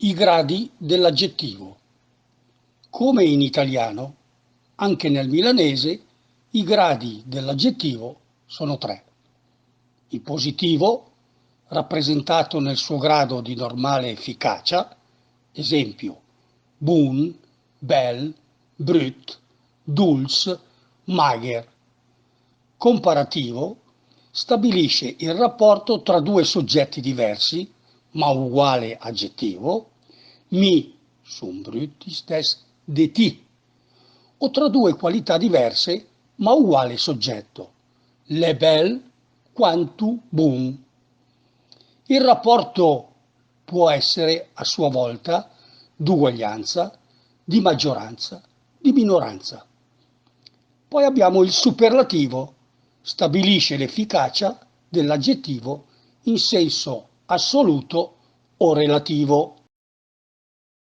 I gradi dell'aggettivo. Come in italiano, anche nel milanese i gradi dell'aggettivo sono tre. Il positivo, rappresentato nel suo grado di normale efficacia, esempio bun, bel, brut, dulce, mager. Comparativo, stabilisce il rapporto tra due soggetti diversi, ma uguale aggettivo, mi sum brutis des de ti, o tra due qualità diverse, ma uguale soggetto, le bel quantu bun. Il rapporto può essere a sua volta d'uguaglianza, di maggioranza, di minoranza. Poi abbiamo il superlativo, stabilisce l'efficacia dell'aggettivo in senso assoluto o relativo.